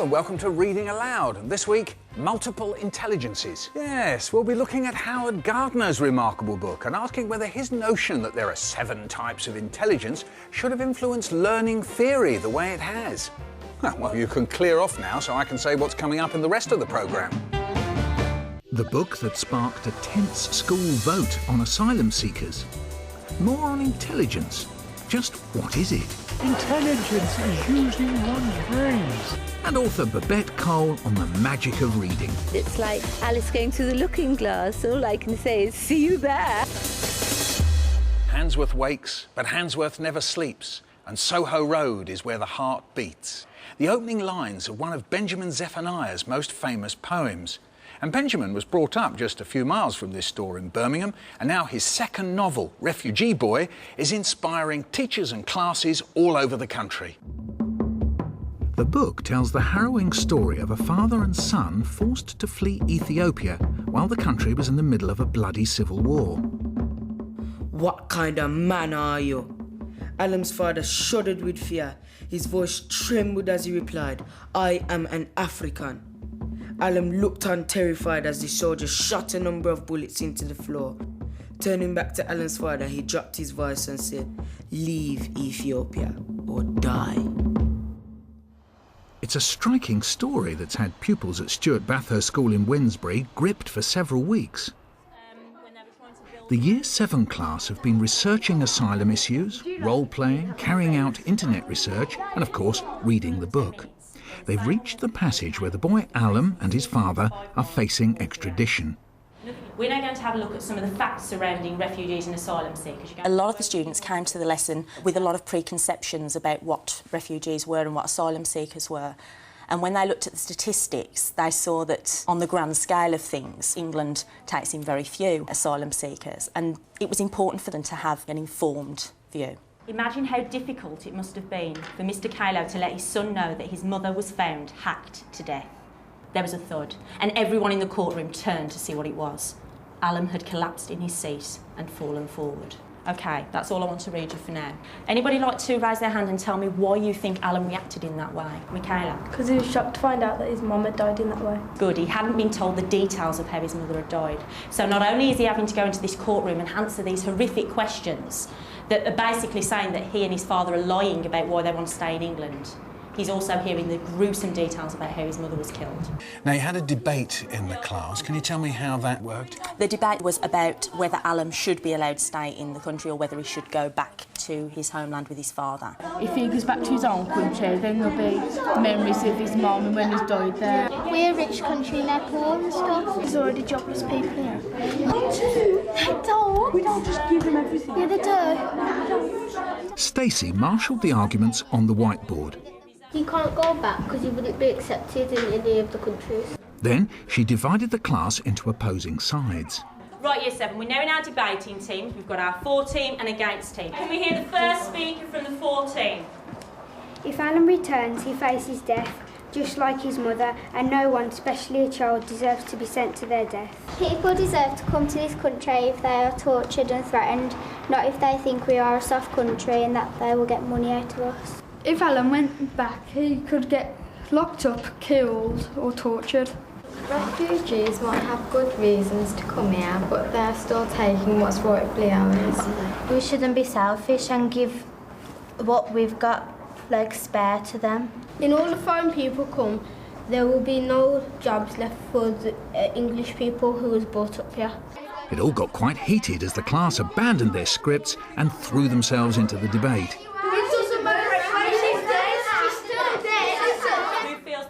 Hello and welcome to Reading Aloud. And this week, Multiple Intelligences. Yes, we'll be looking at Howard Gardner's remarkable book and asking whether his notion that there are 7 types of intelligence should have influenced learning theory the way it has. Well, you can clear off now so I can say what's coming up in the rest of the programme. The book that sparked a tense school vote on asylum seekers. More on intelligence. Just what is it? Intelligence is using one's brains. And author Babette Cole on the magic of reading. It's like Alice going through the looking glass. All I can say is, see you there. Handsworth wakes, but Handsworth never sleeps, and Soho Road is where the heart beats. The opening lines of one of Benjamin Zephaniah's most famous poems. And Benjamin was brought up just a few miles from this store in Birmingham, and now his second novel, Refugee Boy, is inspiring teachers and classes all over the country. The book tells the harrowing story of a father and son forced to flee Ethiopia while the country was in the middle of a bloody civil war. What kind of man are you? Alam's father shuddered with fear. His voice trembled as he replied, I am an African. Alam looked on terrified as the soldier shot a number of bullets into the floor. Turning back to Alan's father, he dropped his voice and said, leave Ethiopia or die. It's a striking story that's had pupils at Stuart Bathurst School in Wednesbury gripped for several weeks. The Year 7 class have been researching asylum issues, role-playing, carrying out internet research and, of course, reading the book. They've reached the passage where the boy Alam and his father are facing extradition. We're now going to have a look at some of the facts surrounding refugees and asylum seekers. A lot of the students came to the lesson with a lot of preconceptions about what refugees were and what asylum seekers were. And when they looked at the statistics, they saw that on the grand scale of things, England takes in very few asylum seekers. And it was important for them to have an informed view. Imagine how difficult it must have been for Mr. Kalo to let his son know that his mother was found hacked to death. There was a thud, and everyone in the courtroom turned to see what it was. Alam had collapsed in his seat and fallen forward. OK, that's all I want to read you for now. Anybody like to raise their hand and tell me why you think Alam reacted in that way? Michaela? Because he was shocked to find out that his mum had died in that way. Good, he hadn't been told the details of how his mother had died. So not only is he having to go into this courtroom and answer these horrific questions that are basically saying that he and his father are lying about why they want to stay in England, he's also hearing the gruesome details about how his mother was killed. Now, you had a debate in the class. Can you tell me how that worked? The debate was about whether Alam should be allowed to stay in the country or whether he should go back to his homeland with his father. If he goes back to his own country, then there'll be memories of his mum and when he's died there. We're a rich country, like poor and stuff. There's already jobless people here. They don't. We don't just give them everything. Yeah, they do. Stacey marshalled the arguments on the whiteboard. You can't go back because you wouldn't be accepted in any of the countries. Then she divided the class into opposing sides. Right, Year 7, we're now in our debating teams. We've got our for team and against team. Can we hear the first speaker from the for team? If Alan returns, he faces death, just like his mother, and no one, especially a child, deserves to be sent to their death. People deserve to come to this country if they are tortured and threatened, not if they think we are a soft country and that they will get money out of us. If Alan went back, he could get locked up, killed or tortured. Refugees might have good reasons to come here, but they're still taking what's rightfully ours. We shouldn't be selfish and give what we've got, like, spare to them. In all the foreign people come, there will be no jobs left for the English people who was brought up here. It all got quite heated as the class abandoned their scripts and threw themselves into the debate.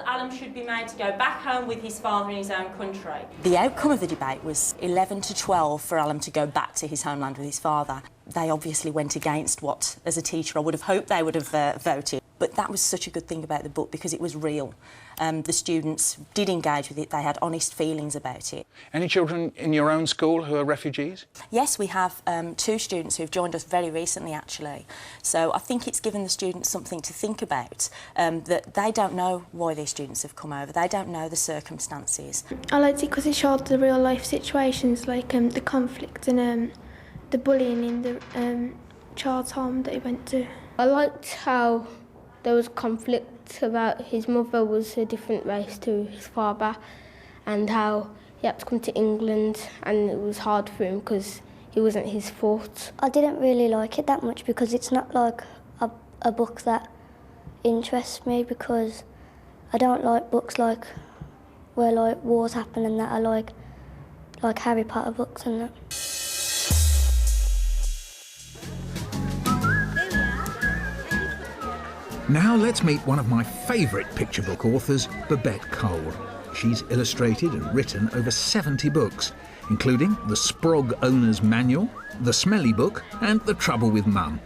Alam should be made to go back home with his father in his own country. The outcome of the debate was 11 to 12 for Alam to go back to his homeland with his father. They obviously went against what, as a teacher, I would have hoped they would have voted. But that was such a good thing about the book because it was real. The students did engage with it. They had honest feelings about it. Any children in your own school who are refugees? Yes, we have 2 students who've joined us very recently, actually. So I think it's given the students something to think about, that they don't know why these students have come over. They don't know the circumstances. I liked it because it showed the real-life situations, like the conflict and the bullying in the child's home that he went to. I liked how there was conflict about his mother was a different race to his father and how he had to come to England and it was hard for him because it wasn't his fault. I didn't really like it that much because it's not like a book that interests me, because I don't like books like where like wars happen and that. I like Harry Potter books and that. Now let's meet one of my favourite picture book authors, Babette Cole. She's illustrated and written over 70 books, including The Sprog Owner's Manual, The Smelly Book and The Trouble with Mum.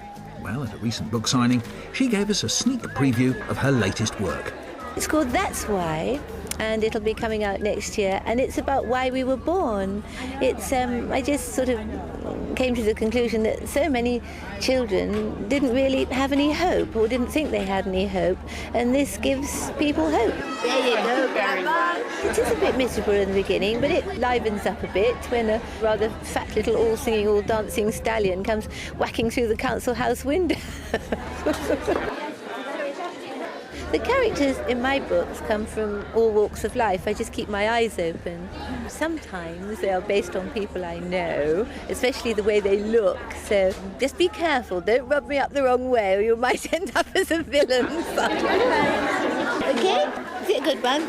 Well, at a recent book signing, she gave us a sneak preview of her latest work. It's called That's Why, and it'll be coming out next year, and it's about why we were born. It's I just sort of came to the conclusion that so many children didn't really have any hope or didn't think they had any hope, and this gives people hope. There you go, Grandma. It is a bit miserable in the beginning, but it livens up a bit when a rather fat little all-singing, all-dancing stallion comes whacking through the council house window. The characters in my books come from all walks of life. I just keep my eyes open. Sometimes they are based on people I know, especially the way they look. So just be careful, don't rub me up the wrong way or you might end up as a villain. Okay? Is it a good one?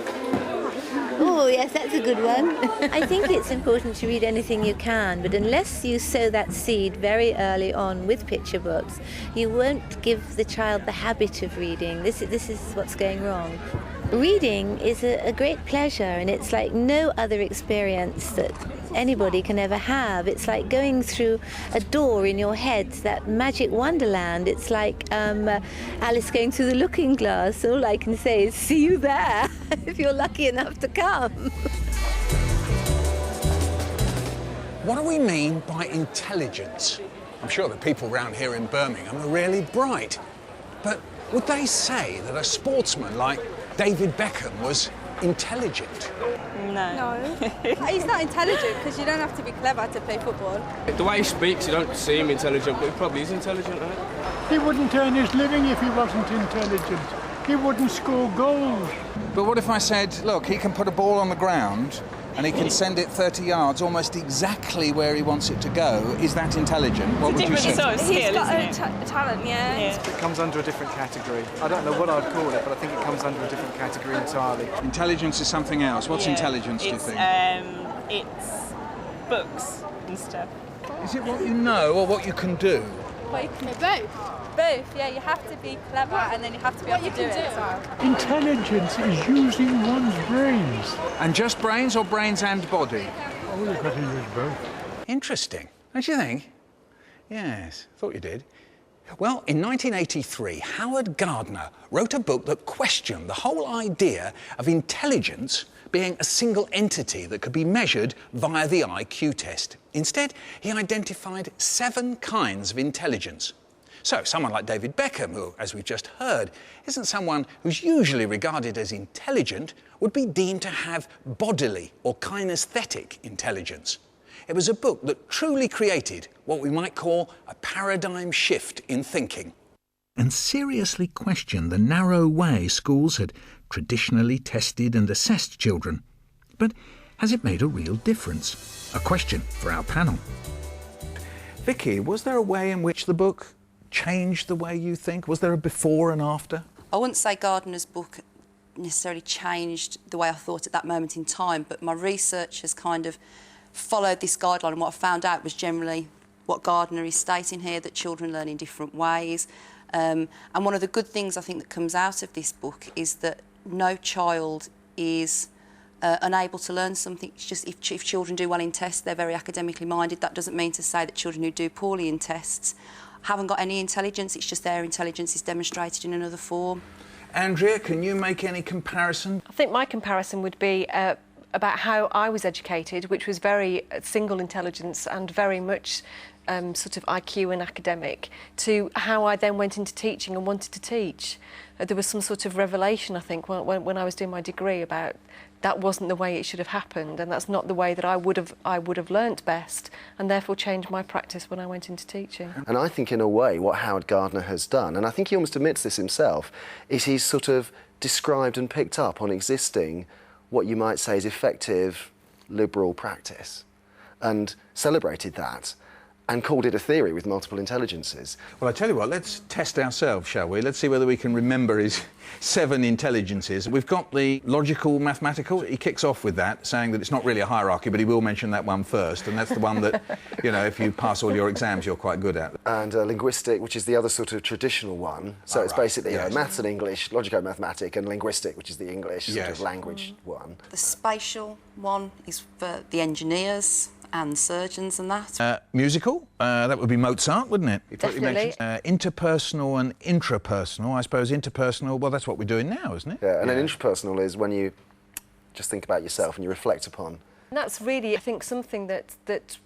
Oh, yes, that's a good one. I think it's important to read anything you can, but unless you sow that seed very early on with picture books, you won't give the child the habit of reading. This is what's going wrong. Reading is a great pleasure, and it's like no other experience that anybody can ever have. It's like going through a door in your head, that magic wonderland. It's like Alice going through the looking glass. All I can say is see you there if you're lucky enough to come. What do we mean by intelligence? I'm sure the people round here in Birmingham are really bright, but would they say that a sportsman like David Beckham was intelligent? No. He's not intelligent because you don't have to be clever to play football. The way he speaks, you don't see him intelligent, but he probably is intelligent, right? He wouldn't earn his living if he wasn't intelligent. He wouldn't score goals. But what if I said, look, he can put a ball on the ground and he can send it 30 yards almost exactly where he wants it to go? Is that intelligent? What would you say? Sort of skill, He's got a talent, yeah. It comes under a different category. I don't know what I'd call it, but I think it comes under a different category entirely. Intelligence is something else. What's intelligence, do you think? It's books and stuff. Is it what you know or what you can do? What you can do. Both, yeah. You have to be clever and then you have to be able to do it as well. Intelligence is using one's brains. And just brains or brains and body? Oh, you've got to use both. Interesting, don't you think? Yes, thought you did. Well, in 1983, Howard Gardner wrote a book that questioned the whole idea of intelligence being a single entity that could be measured via the IQ test. Instead, he identified 7 kinds of intelligence. So, someone like David Beckham, who, as we've just heard, isn't someone who's usually regarded as intelligent, would be deemed to have bodily or kinesthetic intelligence. It was a book that truly created what we might call a paradigm shift in thinking. And seriously questioned the narrow way schools had traditionally tested and assessed children. But has it made a real difference? A question for our panel. Vicky, was there a way in which the book changed the way you think? Was there a before and after? I wouldn't say Gardner's book necessarily changed the way I thought at that moment in time, but my research has kind of followed this guideline, and what I found out was generally what Gardner is stating here, that children learn in different ways. And one of the good things I think that comes out of this book is that no child is unable to learn something. It's just if children do well in tests, they're very academically minded. That doesn't mean to say that children who do poorly in tests haven't got any intelligence. It's just their intelligence is demonstrated in another form. Andrea, can you make any comparison? I think my comparison would be about how I was educated, which was very single intelligence and very much sort of IQ and academic, to how I then went into teaching and wanted to teach. There was some sort of revelation, I think, when I was doing my degree about that wasn't the way it should have happened, and that's not the way that I would have learnt best, and therefore changed my practice when I went into teaching. And I think in a way what Howard Gardner has done, and I think he almost admits this himself, is he's sort of described and picked up on existing, what you might say is effective liberal practice, and celebrated that and called it a theory with multiple intelligences. Well, I tell you what, let's test ourselves, shall we? Let's see whether we can remember his 7 intelligences. We've got the logical mathematical. He kicks off with that, saying that it's not really a hierarchy, but he will mention that one first, and that's the one that, you know, if you pass all your exams, you're quite good at. And linguistic, which is the other sort of traditional one. So it's basically you know, maths and English, logico-mathematic, and linguistic, which is the English sort of language one. The spatial one is for the engineers and surgeons and that. Musical, that would be Mozart, wouldn't it? Definitely. Interpersonal and intrapersonal. I suppose interpersonal, well, that's what we're doing now, isn't it? Yeah, and then intrapersonal is when you just think about yourself and you reflect upon. And that's really, I think, something that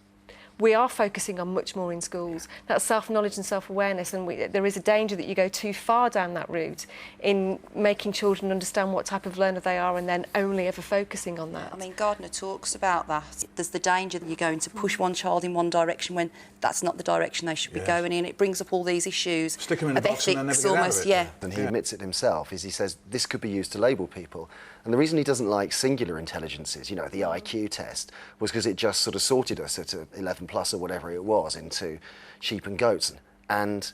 we are focusing on much more in schools. That's self-knowledge and self-awareness, and there is a danger that you go too far down that route in making children understand what type of learner they are and then only ever focusing on that. I mean, Gardner talks about that. There's the danger that you're going to push one child in one direction when that's not the direction they should be going in. It brings up all these issues Stick them in a box and they'll never get out of it. Yeah. And he admits it himself, is he says this could be used to label people. And the reason he doesn't like singular intelligences, you know, the IQ test, was because it just sort of sorted us at 11 plus or whatever it was into sheep and goats. And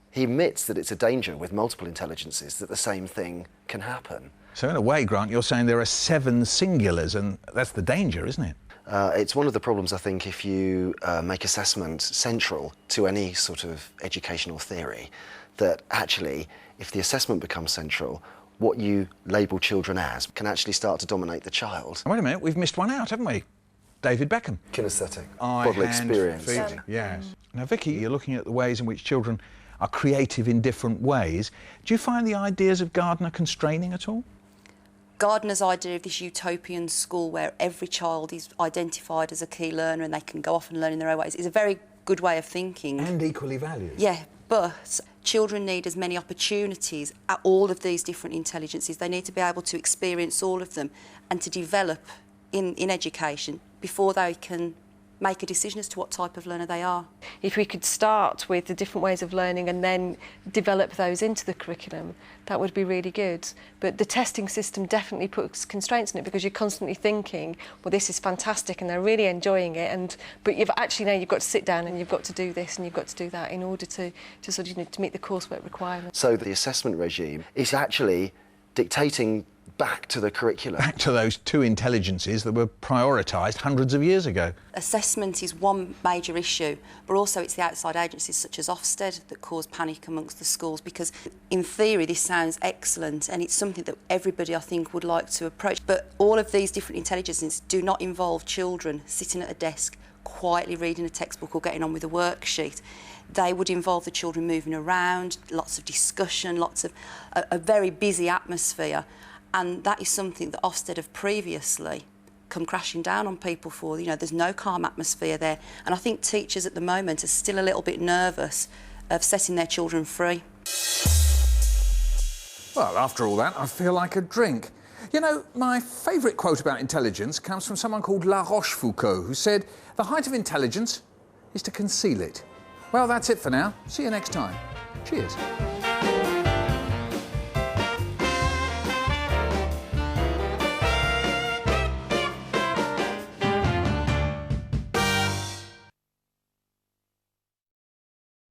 he admits that it's a danger with multiple intelligences that the same thing can happen. So in a way, Grant, you're saying there are 7 singulars, and that's the danger, isn't it? It's one of the problems, I think, if you make assessment central to any sort of educational theory, that actually, if the assessment becomes central, what you label children as can actually start to dominate the child. Wait a minute, we've missed one out, haven't we? David Beckham. Kinesthetic, Eye, bodily hand, experience. feet. Yes. Now, Vicky, you're looking at the ways in which children are creative in different ways. Do you find the ideas of Gardner constraining at all? Gardner's idea of this utopian school where every child is identified as a key learner and they can go off and learn in their own ways is a very good way of thinking. And equally valued. Yeah, but children need as many opportunities at all of these different intelligences. They need to be able to experience all of them and to develop in education before they can make a decision as to what type of learner they are. If we could start with the different ways of learning and then develop those into the curriculum, that would be really good. But the testing system definitely puts constraints on it because you're constantly thinking, well, this is fantastic and they're really enjoying it, but you've actually now you've got to sit down and you've got to do this and you've got to do that in order to sort of, you know, to meet the coursework requirements. So the assessment regime is actually dictating back to the curriculum. Back to those 2 intelligences that were prioritised hundreds of years ago. Assessment is one major issue, but also it's the outside agencies such as Ofsted that cause panic amongst the schools because in theory this sounds excellent and it's something that everybody I think would like to approach, but all of these different intelligences do not involve children sitting at a desk quietly reading a textbook or getting on with a worksheet. They would involve the children moving around, lots of discussion, lots of a very busy atmosphere. And that is something that Ofsted have previously come crashing down on people for. You know, there's no calm atmosphere there. And I think teachers at the moment are still a little bit nervous of setting their children free. Well, after all that, I feel like a drink. You know, my favourite quote about intelligence comes from someone called La Rochefoucauld, who said, "The height of intelligence is to conceal it." Well, that's it for now. See you next time. Cheers.